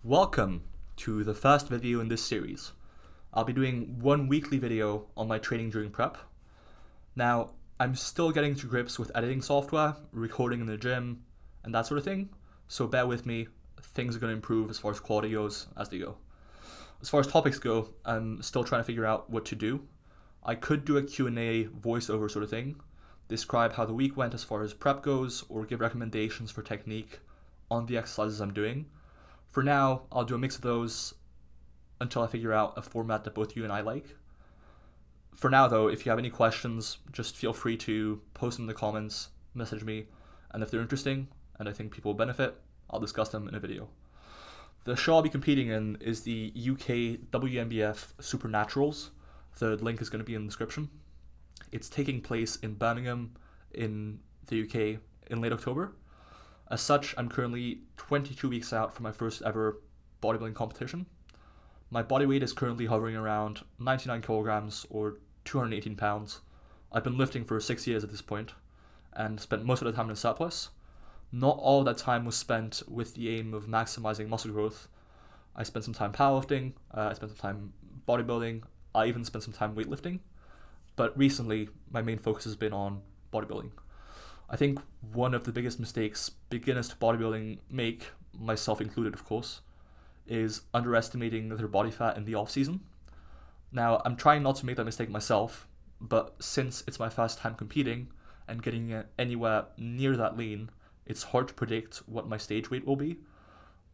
Welcome to the first video in this series. I'll be doing one weekly video on my training during prep. Now, I'm still getting to grips with editing software, recording in the gym, and that sort of thing, so bear with me, things are going to improve as far as quality goes as they go. As far as topics go, I'm still trying to figure out what to do. I could do a Q&A voiceover sort of thing, describe how the week went as far as prep goes, or give recommendations for technique on the exercises I'm doing. For now, I'll do a mix of those until I figure out a format that both you and I like. For now though, if you have any questions, just feel free to post them in the comments, message me, and if they're interesting and I think people will benefit, I'll discuss them in a video. The show I'll be competing in is the UK WNBF Supernaturals. The link is going to be in the description. It's taking place in Birmingham in the UK in late October. As such, I'm currently 22 weeks out from my first ever bodybuilding competition. My body weight is currently hovering around 99 kilograms or 218 pounds. I've been lifting for 6 years at this point and spent most of the time in surplus. Not all of that time was spent with the aim of maximizing muscle growth. I spent some time powerlifting, I spent some time bodybuilding, I even spent some time weightlifting. But recently, my main focus has been on bodybuilding. I think one of the biggest mistakes beginners to bodybuilding make, myself included of course, is underestimating their body fat in the off season. Now, I'm trying not to make that mistake myself, but since it's my first time competing and getting anywhere near that lean, it's hard to predict what my stage weight will be.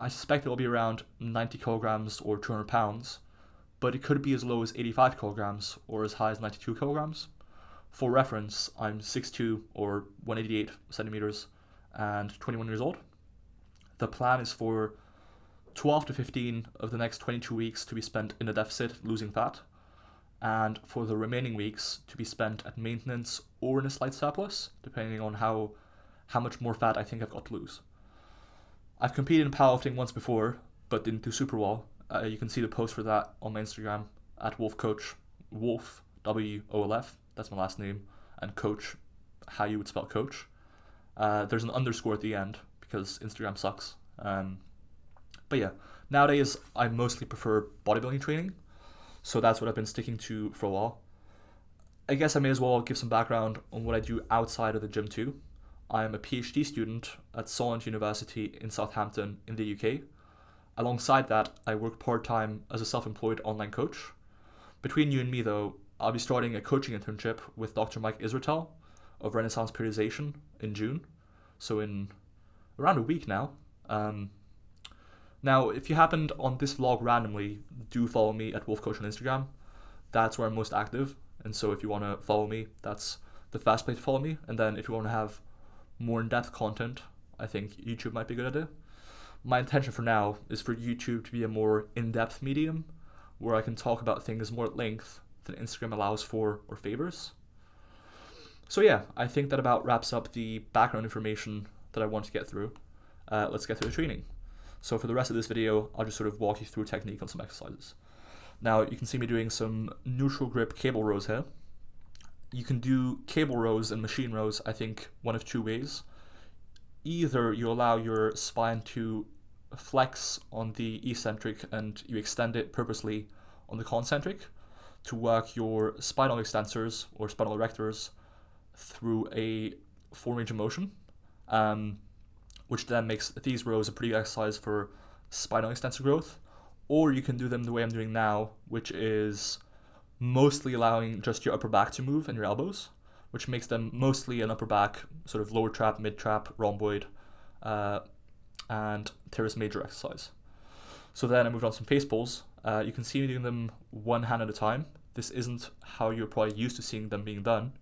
I suspect it will be around 90 kilograms or 200 pounds, but it could be as low as 85 kilograms or as high as 92 kilograms. For reference, I'm 6'2", or 188 centimeters, and 21 years old. The plan is for 12 to 15 of the next 22 weeks to be spent in a deficit, losing fat, and for the remaining weeks to be spent at maintenance or in a slight surplus, depending on how much more fat I think I've got to lose. I've competed in powerlifting once before, but didn't do super well. You can see the post for that on my Instagram, at WolfCoach, Wolf, WOLF. That's my last name, and coach, how you would spell coach. There's an underscore at the end because Instagram sucks. But yeah, nowadays I mostly prefer bodybuilding training, so that's what I've been sticking to for a while. I guess I may as well give some background on what I do outside of the gym too. I am a PhD student at Solent University in Southampton in the UK. Alongside that, I work part-time as a self-employed online coach. Between you and me though, I'll be starting a coaching internship with Dr. Mike Israetel of Renaissance Periodization in June, so in around a week now. Now, if you happened on this vlog randomly, do follow me at WolfCoach on Instagram. That's where I'm most active, and so if you want to follow me, that's the fast place to follow me. And then if you want to have more in-depth content, I think YouTube might be a good idea. My intention for now is for YouTube to be a more in-depth medium, where I can talk about things more at length than Instagram allows for or favors. So yeah, I think that about wraps up the background information that I want to get through. Let's get to the training. So for the rest of this video, I'll just sort of walk you through technique on some exercises. Now you can see me doing some neutral grip cable rows here. You can do cable rows and machine rows, I think, one of two ways. Either you allow your spine to flex on the eccentric and you extend it purposely on the concentric to work your spinal extensors or spinal erectors through a full range of motion, which then makes these rows a pretty good exercise for spinal extensor growth. Or you can do them the way I'm doing now, which is mostly allowing just your upper back to move and your elbows, which makes them mostly an upper back, sort of lower trap, mid trap, rhomboid, and teres major exercise. So then I moved on to some face pulls. You can see me doing them one hand at a time. This isn't how you're probably used to seeing them being done.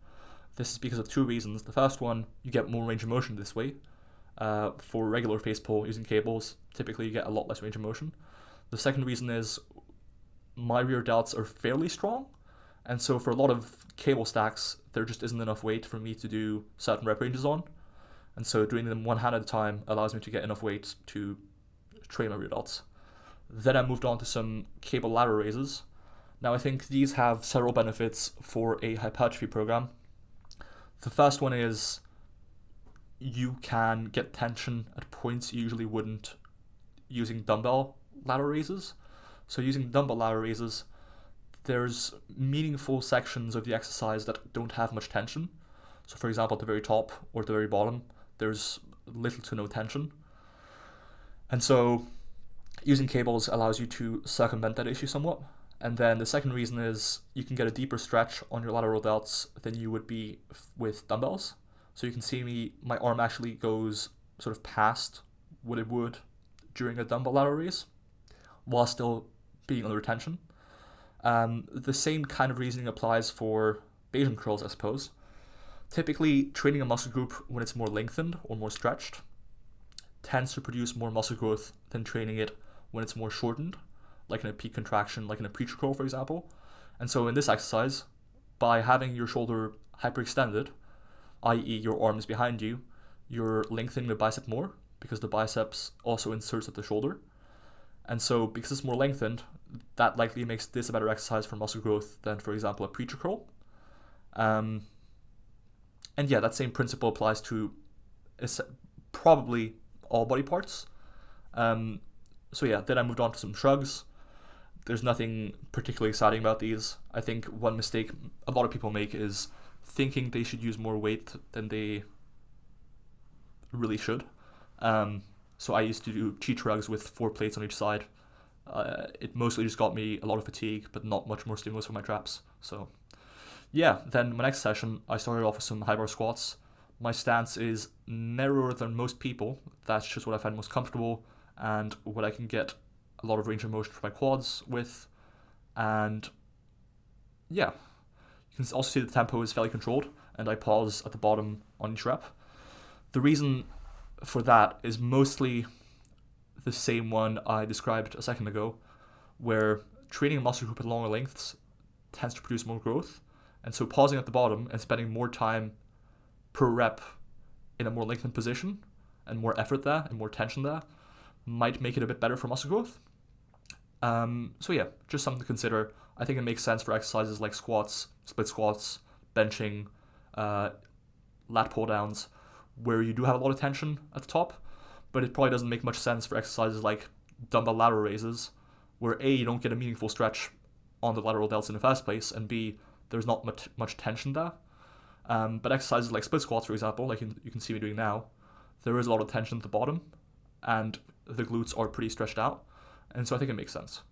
This is because of two reasons. The first one, you get more range of motion this way. For regular face pull using cables, typically you get a lot less range of motion. The second reason is my rear delts are fairly strong, and so for a lot of cable stacks, there just isn't enough weight for me to do certain rep ranges on. And so doing them one hand at a time allows me to get enough weight to train my rear delts. Then I moved on to some cable lateral raises. Now I think these have several benefits for a hypertrophy program. The first one is you can get tension at points you usually wouldn't using dumbbell lateral raises. So using dumbbell lateral raises, there's meaningful sections of the exercise that don't have much tension. So for example, at the very top or at the very bottom, there's little to no tension. And so using cables allows you to circumvent that issue somewhat. And then the second reason is you can get a deeper stretch on your lateral delts than you would be with dumbbells. So you can see my arm actually goes sort of past what it would during a dumbbell lateral raise while still being under tension. The same kind of reasoning applies for Bayesian curls, I suppose. Typically, training a muscle group when it's more lengthened or more stretched tends to produce more muscle growth than training it when it's more shortened, like in a peak contraction, like in a preacher curl, for example. And so in this exercise, by having your shoulder hyperextended, i.e. your arm is behind you, you're lengthening the bicep more because the biceps also inserts at the shoulder. And so because it's more lengthened, that likely makes this a better exercise for muscle growth than, for example, a preacher curl. And yeah, that same principle applies to probably all body parts. So yeah, then I moved on to some shrugs. There's nothing particularly exciting about these. I think one mistake a lot of people make is thinking they should use more weight than they really should. So I used to do cheat shrugs with 4 plates on each side. It mostly just got me a lot of fatigue, but not much more stimulus for my traps. So yeah, then my next session, I started off with some high bar squats. My stance is narrower than most people. That's just what I find most comfortable and what I can get a lot of range of motion for my quads with. And yeah, you can also see the tempo is fairly controlled, and I pause at the bottom on each rep. The reason for that is mostly the same one I described a second ago, where training a muscle group at longer lengths tends to produce more growth. And so pausing at the bottom and spending more time per rep in a more lengthened position and more effort there and more tension there might make it a bit better for muscle growth. So yeah, just something to consider. I think it makes sense for exercises like squats, split squats, benching, lat pull downs, where you do have a lot of tension at the top, but it probably doesn't make much sense for exercises like dumbbell lateral raises, where A, you don't get a meaningful stretch on the lateral delts in the first place, and B, there's not much tension there. But exercises like split squats, for example, like you can see me doing now, there is a lot of tension at the bottom, and the glutes are pretty stretched out, and so I think it makes sense.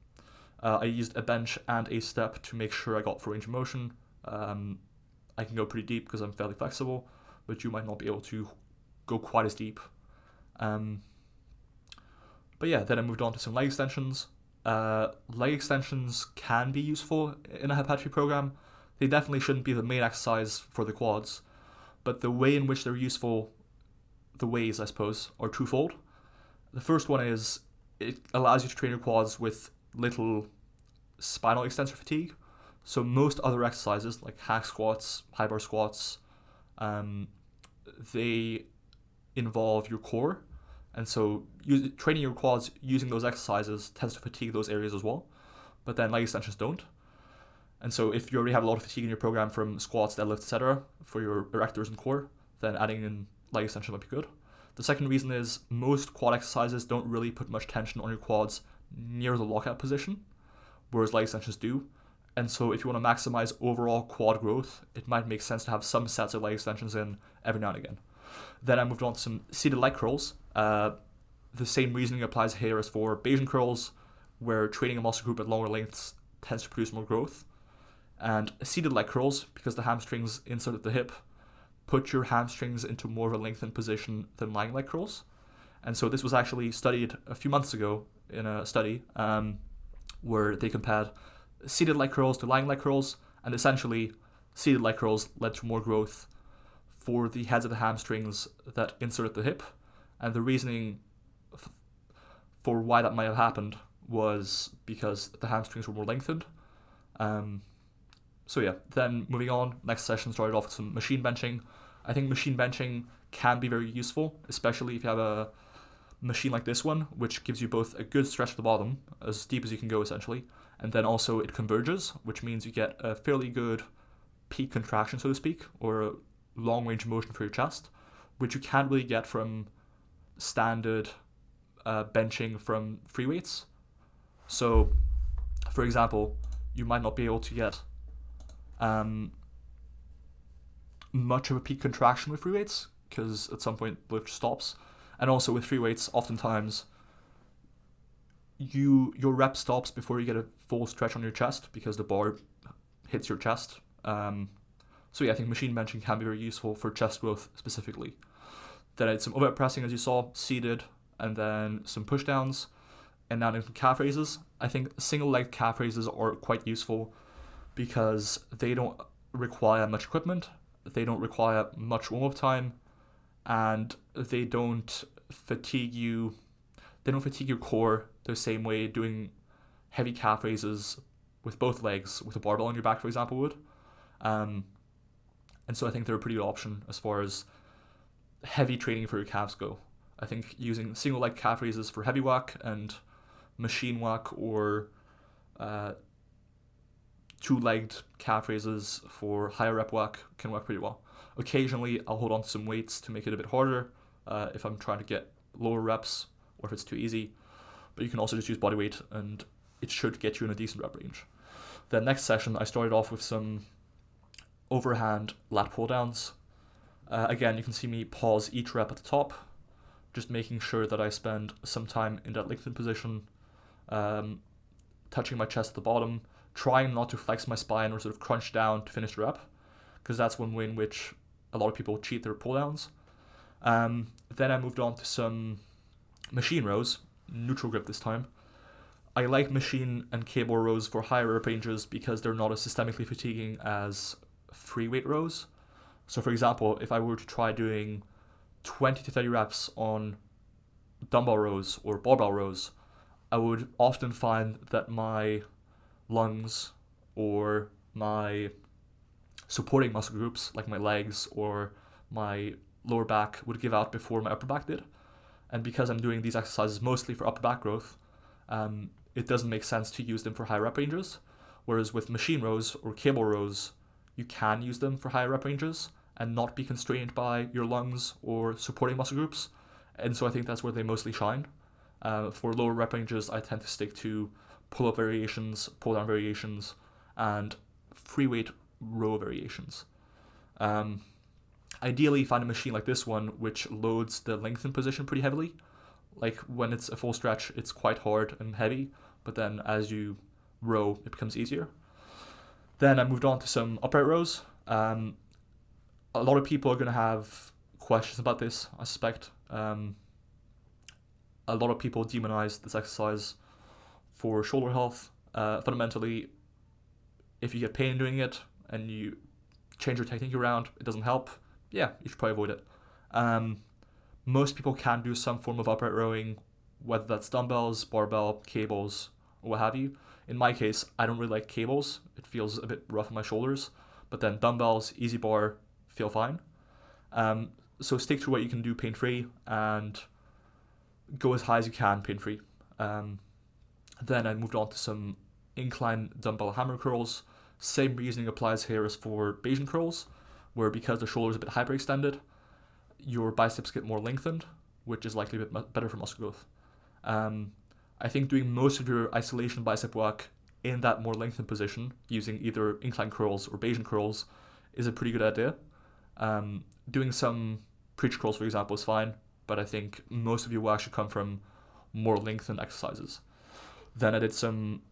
I used a bench and a step to make sure I got full range of motion. I can go pretty deep because I'm fairly flexible, but you might not be able to go quite as deep. But yeah, then I moved on to some leg extensions. Leg extensions can be useful in a hypertrophy program. They definitely shouldn't be the main exercise for the quads, but the way in which they're useful, the ways, I suppose, are twofold. The first one is it allows you to train your quads with little spinal extensor fatigue. So most other exercises, like hack squats, high bar squats, they involve your core. And so training your quads using those exercises tends to fatigue those areas as well. But then leg extensions don't. And so if you already have a lot of fatigue in your program from squats, deadlifts, etc. for your erectors and core, then adding in leg extension might be good. The second reason is most quad exercises don't really put much tension on your quads near the lockout position, whereas leg extensions do. And so if you want to maximize overall quad growth, it might make sense to have some sets of leg extensions in every now and again. Then I moved on to some seated leg curls. The same reasoning applies here as for Bayesian curls, where training a muscle group at longer lengths tends to produce more growth. And seated leg curls, because the hamstrings insert at the hip, put your hamstrings into more of a lengthened position than lying leg curls. And so this was actually studied a few months ago in a study where they compared seated leg curls to lying leg curls, and essentially seated leg curls led to more growth for the heads of the hamstrings that insert at the hip. And the reasoning for why that might have happened was because the hamstrings were more lengthened. So yeah, then moving on, next session started off with some machine benching. I think machine benching can be very useful, especially if you have a machine like this one, which gives you both a good stretch at the bottom, as deep as you can go essentially, and then also it converges, which means you get a fairly good peak contraction, so to speak, or a long range of motion for your chest, which you can't really get from standard benching from free weights. So, for example, you might not be able to get much of a peak contraction with free weights, because at some point the lift stops. And also with free weights, oftentimes your rep stops before you get a full stretch on your chest because the bar hits your chest. So yeah, I think machine benching can be very useful for chest growth specifically. Then I did some overhead pressing, as you saw, seated, and then some push downs, and now some calf raises. I think single leg calf raises are quite useful because they don't require much equipment, they don't require much warm-up time, and they don't fatigue you. They don't fatigue your core the same way doing heavy calf raises with both legs with a barbell on your back, for example, would. And so I think they're a pretty good option as far as heavy training for your calves go. I think using single leg calf raises for heavy work and machine work, or two-legged calf raises for higher rep work can work pretty well. Occasionally, I'll hold on to some weights to make it a bit harder if I'm trying to get lower reps or if it's too easy. But you can also just use body weight and it should get you in a decent rep range. Then next session, I started off with some overhand lat pull downs. Again, you can see me pause each rep at the top, just making sure that I spend some time in that lengthened position, touching my chest at the bottom, trying not to flex my spine or sort of crunch down to finish the rep, because that's one way in which a lot of people cheat their pull downs. Then I moved on to some machine rows, neutral grip this time. I like machine and cable rows for higher rep ranges because they're not as systemically fatiguing as free weight rows. So for example, if I were to try doing 20 to 30 reps on dumbbell rows or barbell rows, I would often find that my lungs or my supporting muscle groups like my legs or my lower back would give out before my upper back did. And because I'm doing these exercises mostly for upper back growth, it doesn't make sense to use them for high rep ranges. Whereas with machine rows or cable rows, you can use them for higher rep ranges and not be constrained by your lungs or supporting muscle groups. And so I think that's where they mostly shine. For lower rep ranges, I tend to stick to pull-up variations, pull-down variations, and free weight row variations. Ideally, find a machine like this one which loads the lengthened position pretty heavily. Like when it's a full stretch, it's quite hard and heavy, but then as you row, it becomes easier. Then I moved on to some upright rows. A lot of people are going to have questions about this, I suspect. A lot of people demonize this exercise for shoulder health. Fundamentally, if you get pain doing it and you change your technique around, it doesn't help, yeah, you should probably avoid it. Most people can do some form of upright rowing, whether that's dumbbells, barbell, cables, or what have you. In my case, I don't really like cables. It feels a bit rough on my shoulders. But then dumbbells, easy bar, feel fine. So stick to what you can do pain-free and go as high as you can pain-free. Then I moved on to some incline dumbbell hammer curls. Same reasoning applies here as for Bayesian curls, where because the shoulder is a bit hyperextended, your biceps get more lengthened, which is likely a bit better for muscle growth. I think doing most of your isolation bicep work in that more lengthened position, using either incline curls or Bayesian curls, is a pretty good idea. Doing some preacher curls, for example, is fine, but I think most of your work should come from more lengthened exercises. Then I did some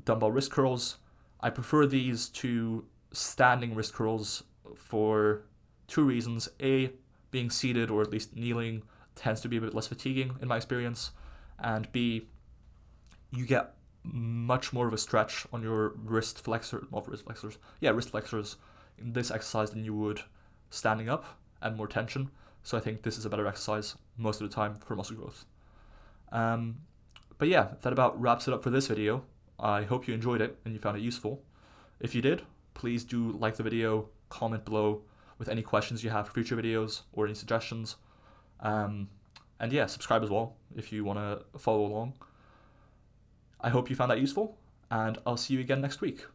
dumbbell wrist curls. I prefer these to standing wrist curls for two reasons. A, being seated or at least kneeling tends to be a bit less fatiguing in my experience. And B, you get much more of a stretch on your wrist flexors in this exercise than you would standing up, and more tension. So I think this is a better exercise most of the time for muscle growth. But yeah, that about wraps it up for this video. I hope you enjoyed it and you found it useful. If you did, please do like the video, comment below with any questions you have for future videos or any suggestions. And yeah, subscribe as well if you want to follow along. I hope you found that useful, and I'll see you again next week.